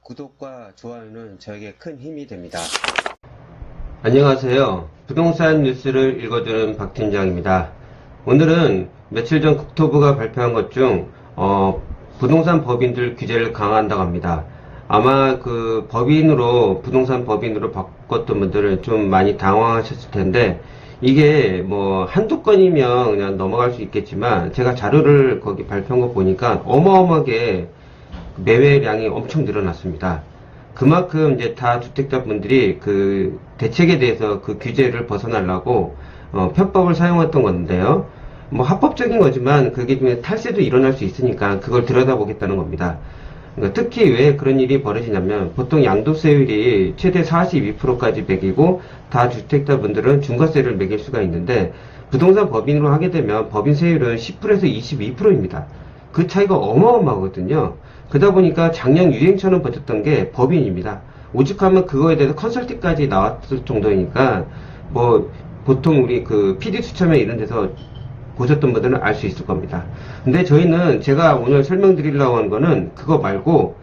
구독과 좋아요는 저에게 큰 힘이 됩니다. 안녕하세요. 부동산 뉴스를 읽어주는 박 팀장입니다. 오늘은 며칠 전 국토부가 발표한 것 중 부동산 법인들 규제를 강화한다고 합니다. 아마 그 부동산 법인으로 바꿨던 분들은 좀 많이 당황하셨을 텐데, 이게 뭐 한두 건이면 그냥 넘어갈 수 있겠지만, 제가 자료를 거기 발표한 거 보니까 어마어마하게 매매량이 엄청 늘어났습니다. 그만큼 이제 다주택자분들이 그 대책에 대해서 그 규제를 벗어나려고 편법을 사용했던 건데요. 뭐 합법적인 거지만 그게 좀 탈세도 일어날 수 있으니까 그걸 들여다보겠다는 겁니다. 그러니까 특히 왜 그런 일이 벌어지냐면, 보통 양도세율이 최대 42%까지 매기고 다주택자분들은 중과세를 매길 수가 있는데, 부동산 법인으로 하게 되면 법인 세율은 10%에서 22%입니다. 그 차이가 어마어마하거든요. 그러다 보니까 작년 유행처럼 버텼던 게 법인입니다. 오죽하면 그거에 대해서 컨설팅까지 나왔을 정도이니까, 뭐 보통 우리 그 PD 수첩에 이런 데서 보셨던 분들은 알 수 있을 겁니다. 근데 저희는 제가 오늘 설명드리려고 하는 거는 그거 말고,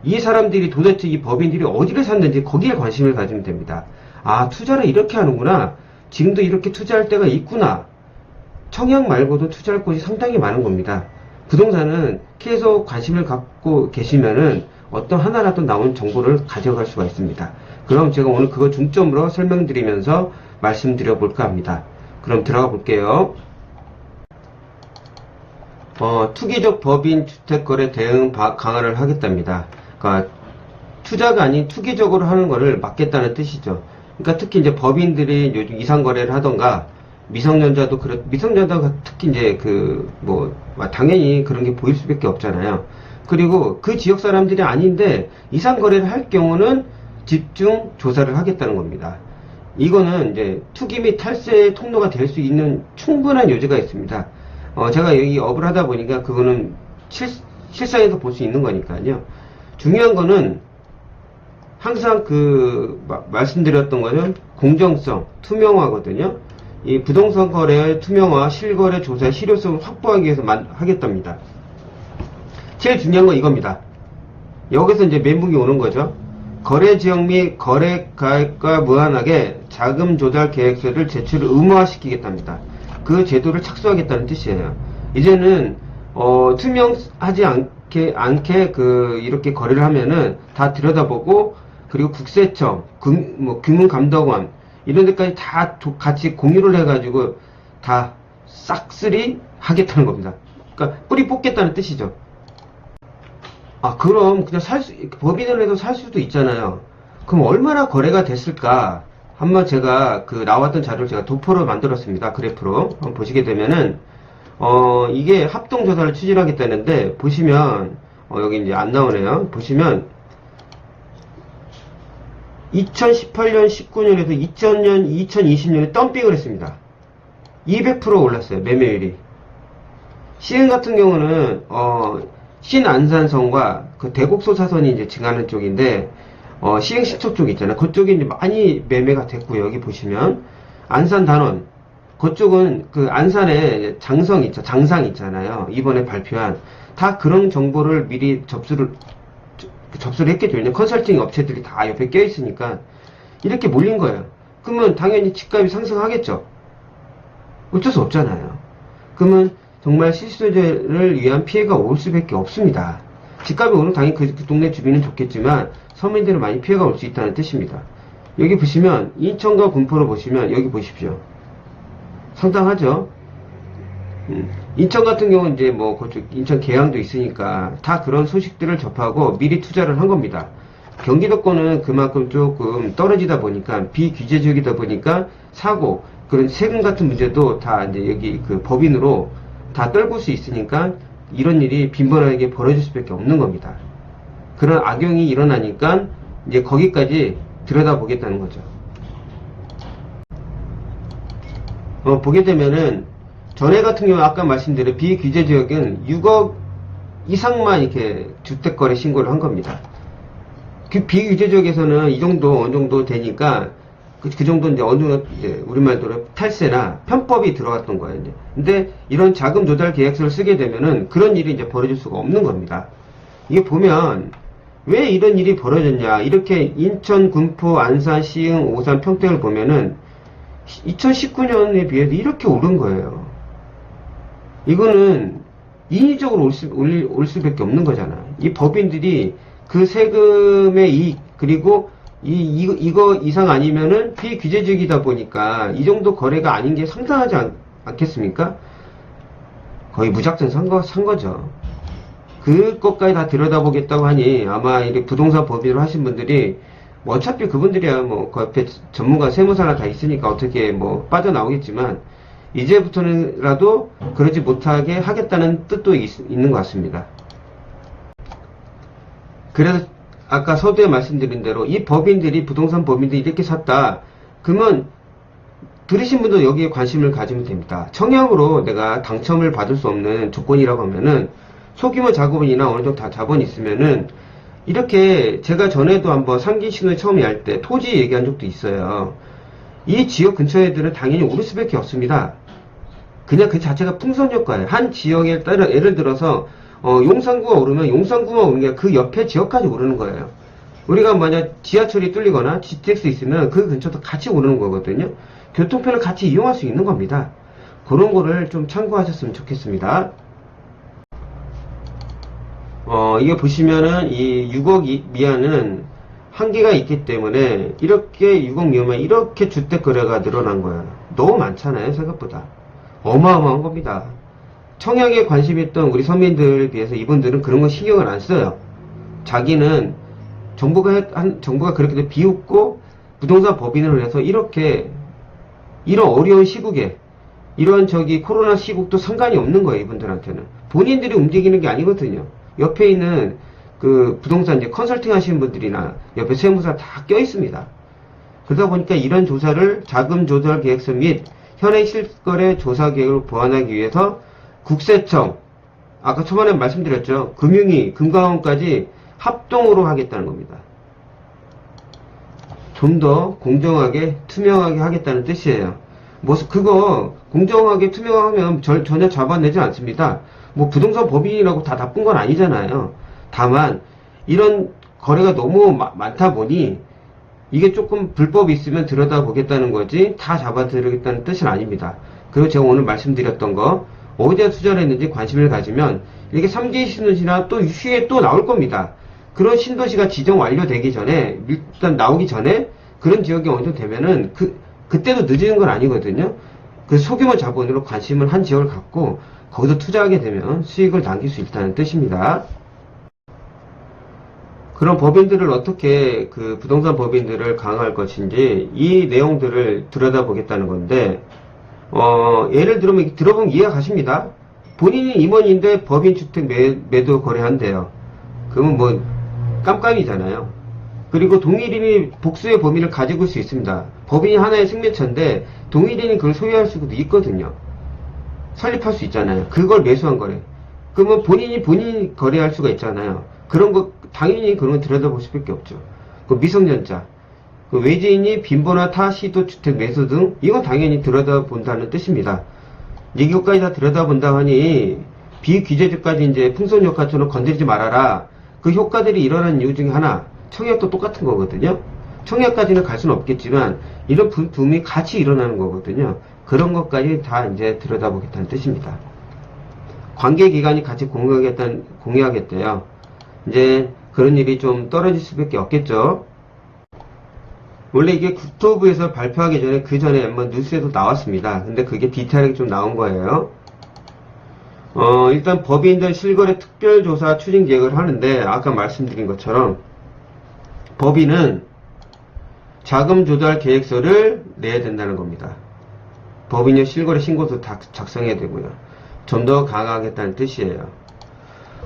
이 사람들이 도대체 이 법인들이 어디를 샀는지 거기에 관심을 가지면 됩니다. 아, 투자를 이렇게 하는구나, 지금도 이렇게 투자할 때가 있구나. 청약 말고도 투자할 곳이 상당히 많은 겁니다. 부동산은 계속 관심을 갖고 계시면은 어떤 하나라도 나온 정보를 가져갈 수가 있습니다. 그럼 제가 오늘 그거 중점으로 설명드리면서 말씀드려 볼까 합니다. 그럼 들어가 볼게요. 투기적 법인 주택거래 대응 강화를 하겠답니다. 그러니까 투자가 아닌 투기적으로 하는 거를 막겠다는 뜻이죠. 그러니까 특히 이제 법인들이 요즘 이상거래를 하던가, 미성년자가 특히 이제 당연히 그런 게 보일 수밖에 없잖아요. 그리고 그 지역 사람들이 아닌데 이상거래를 할 경우는 집중 조사를 하겠다는 겁니다. 이거는 이제 투기 및 탈세의 통로가 될 수 있는 충분한 요지가 있습니다. 제가 여기 업을 하다 보니까 그거는 실상에서 볼 수 있는 거니까요. 중요한 거는 항상 말씀드렸던 거는 공정성, 투명화거든요. 이 부동산 거래의 투명화, 실거래 조사의 실효성을 확보하기 위해서 하겠답니다. 제일 중요한 건 이겁니다. 여기서 이제 멘붕이 오는 거죠. 거래 지역 및 거래 가액과 무관하게 자금 조달 계획서를 제출을 의무화시키겠답니다. 그 제도를 착수하겠다는 뜻이에요. 이제는 투명하지 않게 이렇게 거래를 하면은 다 들여다보고, 그리고 국세청, 금융감독원 이런 데까지 다 같이 공유를 해가지고 다 싹쓸이 하겠다는 겁니다. 그러니까 뿌리 뽑겠다는 뜻이죠. 아, 그럼 그냥 법인을 해도 살 수도 있잖아요. 그럼 얼마나 거래가 됐을까? 한번 제가 나왔던 자료를 제가 도표로 만들었습니다. 그래프로 한번 보시게 되면은 이게 합동조사를 추진하겠다는데, 보시면 여기 이제 안 나오네요. 보시면 2018년, 19년에서 2000년, 2020년에 덤핑을 했습니다. 200% 올랐어요, 매매율이. 시흥 같은 경우는 신안산선과 그 대곡소사선이 이제 지나는 쪽인데, 시흥 시초 쪽 있잖아요. 그쪽이 이제 많이 매매가 됐고요. 여기 보시면 안산 단원, 그쪽은 안산에 장상 있잖아요. 이번에 발표한 다 그런 정보를 미리 접수를 했겠죠. 컨설팅 업체들이 다 옆에 껴있으니까 이렇게 몰린 거예요. 그러면 당연히 집값이 상승하겠죠. 어쩔 수 없잖아요. 그러면 정말 실수요자를 위한 피해가 올 수밖에 없습니다. 집값이 오르면 당연히 그 동네 주민은 좋겠지만 서민들은 많이 피해가 올 수 있다는 뜻입니다. 여기 보시면 인천과 군포로 보시면, 여기 보십시오. 상당하죠. 인천 같은 경우는 이제 그쪽 인천 계양도 있으니까 다 그런 소식들을 접하고 미리 투자를 한 겁니다. 경기도권은 그만큼 조금 떨어지다 보니까, 비규제 지역이다 보니까 사고, 그런 세금 같은 문제도 다 이제 여기 법인으로 다 떨굴 수 있으니까 이런 일이 빈번하게 벌어질 수밖에 없는 겁니다. 그런 악용이 일어나니까 이제 거기까지 들여다보겠다는 거죠. 보게 되면은 전에 같은 경우 아까 말씀드린 비규제 지역은 6억 이상만 이렇게 주택거래 신고를 한 겁니다. 그 비규제 지역에서는 이 정도 어느 정도 되니까 그 정도 이제 어느 정도 이제 우리말대로 탈세나 편법이 들어갔던 거예요. 이제. 근데 이런 자금 조달 계획서를 쓰게 되면은 그런 일이 이제 벌어질 수가 없는 겁니다. 이게 보면 왜 이런 일이 벌어졌냐. 이렇게 인천, 군포, 안산, 시흥, 오산, 평택을 보면은 2019년에 비해서 이렇게 오른 거예요. 이거는 인위적으로 올 수밖에 없는 거잖아. 이 법인들이 그 세금의 이익, 그리고 이거 이상 아니면은 비규제적이다 보니까 이 정도 거래가 아닌 게 상당하지 않겠습니까? 거의 무작정 산 거죠. 그것까지 다 들여다보겠다고 하니 아마 이렇게 부동산 법인을 하신 분들이 뭐 어차피 그분들이야 뭐 그 옆에 전문가 세무사나 다 있으니까 어떻게 뭐 빠져나오겠지만 이제부터는라도 그러지 못하게 하겠다는 뜻도 있는 것 같습니다. 그래서 아까 서두에 말씀드린 대로 이 법인들이 부동산 법인들이 이렇게 샀다. 그러면 들으신 분도 여기에 관심을 가지면 됩니다. 청약으로 내가 당첨을 받을 수 없는 조건이라고 하면은 소규모 자본이나 어느 정도 다 자본이 있으면은 이렇게 제가 전에도 한번 상기신을 처음에 할 때 토지 얘기한 적도 있어요. 이 지역 근처 애들은 당연히 오를 수밖에 없습니다. 그냥 그 자체가 풍선 효과예요. 한 지역에 따라 예를 들어서 용산구가 오르면 용산구만 오르는 게 아니라 그 옆에 지역까지 오르는 거예요. 우리가 만약 지하철이 뚫리거나 GTX 있으면 그 근처도 같이 오르는 거거든요. 교통편을 같이 이용할 수 있는 겁니다. 그런 거를 좀 참고하셨으면 좋겠습니다. 이게 보시면은 이 6억 미만은 한계가 있기 때문에 이렇게 6억 미만 이렇게 주택 거래가 늘어난 거예요. 너무 많잖아요, 생각보다. 어마어마한 겁니다. 청약에 관심 있던 우리 서민들에 비해서 이분들은 그런 거 신경을 안 써요. 자기는 정부가 그렇게 비웃고 부동산 법인을 해서 이렇게 이런 어려운 시국에 이런 코로나 시국도 상관이 없는 거예요, 이분들한테는. 본인들이 움직이는 게 아니거든요. 옆에 있는 그 부동산 이제 컨설팅 하시는 분들이나 옆에 세무사 다 껴 있습니다. 그러다 보니까 이런 조사를 자금 조달 계획서 및 현행 실거래 조사 계획을 보완하기 위해서 국세청, 아까 초반에 말씀드렸죠. 금융위, 금감원까지 합동으로 하겠다는 겁니다. 좀 더 공정하게, 투명하게 하겠다는 뜻이에요. 그거 공정하게, 투명하면 전혀 잡아내지 않습니다. 뭐 부동산 법인이라고 다 나쁜 건 아니잖아요. 다만 이런 거래가 너무 많다 보니 이게 조금 불법이 있으면 들여다보겠다는 거지 다 잡아들이겠다는 뜻은 아닙니다. 그리고 제가 오늘 말씀드렸던 거 어디에 투자를 했는지 관심을 가지면 이게 3기 신도시나 또 휴에 또 나올 겁니다. 그런 신도시가 지정 완료되기 전에 일단 나오기 전에 그런 지역이 어느 정도 되면은 그때도 늦은 건 아니거든요. 그 소규모 자본으로 관심을 한 지역을 갖고 거기서 투자하게 되면 수익을 남길 수 있다는 뜻입니다. 그런 법인들을 어떻게 그 부동산 법인들을 강화할 것인지 이 내용들을 들여다보겠다는 건데 예를 들어보면 이해가 가십니다. 본인이 임원인데 법인 주택 매도 거래한대요. 그러면 뭐 깜깜이잖아요. 그리고 동일인이 복수의 범위를 가지고 있을 수 있습니다. 법인이 하나의 생명체인데 동일인이 그걸 소유할 수도 있거든요. 설립할 수 있잖아요. 그걸 매수한 거래. 그러면 본인이 거래할 수가 있잖아요. 그런 거 당연히 그런 거 들여다볼 수밖에 없죠. 그 미성년자, 그 외지인이 빈번화 타 시도 주택 매수 등 이건 당연히 들여다본다는 뜻입니다. 이것까지 다 들여다본다 하니 비규제적까지 이제 풍선 효과처럼 건드리지 말아라. 그 효과들이 일어나는 이유 중에 하나 청약도 똑같은 거거든요. 청약까지는 갈 수는 없겠지만 이런 붐이 같이 일어나는 거거든요. 그런 것까지 다 이제 들여다보겠다는 뜻입니다. 관계기관이 같이 공유하겠대요. 이제 그런 일이 좀 떨어질 수밖에 없겠죠. 원래 이게 국토부에서 발표하기 전에 그 전에 한번 뉴스에도 나왔습니다. 근데 그게 디테일하게 좀 나온 거예요. 일단 법인들 실거래 특별조사 추진 계획을 하는데 아까 말씀드린 것처럼 법인은 자금 조달 계획서를 내야 된다는 겁니다. 법인의 실거래 신고도 작성해야 되고요. 좀 더 강화하겠다는 뜻이에요.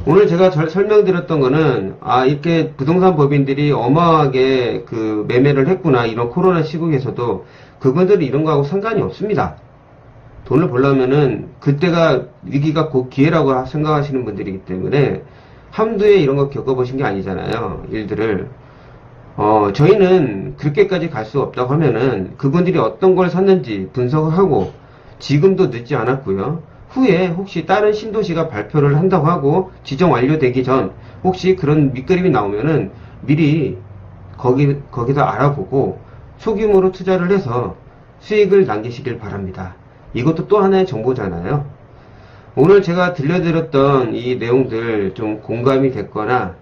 오늘 제가 설명드렸던 거는 이렇게 부동산 법인들이 어마어마하게 그 매매를 했구나. 이런 코로나 시국에서도 그분들은 이런 거하고 상관이 없습니다. 돈을 벌려면은 그때가 위기가 곧 기회라고 생각하시는 분들이기 때문에 함부에 이런 거 겪어보신 게 아니잖아요. 일들을. 저희는 그렇게까지 갈 수 없다고 하면은 그분들이 어떤 걸 샀는지 분석을 하고 지금도 늦지 않았고요. 후에 혹시 다른 신도시가 발표를 한다고 하고 지정 완료되기 전 혹시 그런 밑그림이 나오면은 미리 거기서 알아보고 소규모로 투자를 해서 수익을 남기시길 바랍니다. 이것도 또 하나의 정보잖아요. 오늘 제가 들려드렸던 이 내용들 좀 공감이 됐거나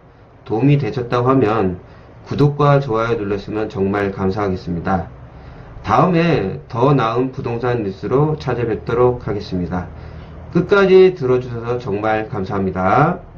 도움이 되셨다고 하면 구독과 좋아요 눌렀으면 정말 감사하겠습니다. 다음에 더 나은 부동산 뉴스로 찾아뵙도록 하겠습니다. 끝까지 들어주셔서 정말 감사합니다.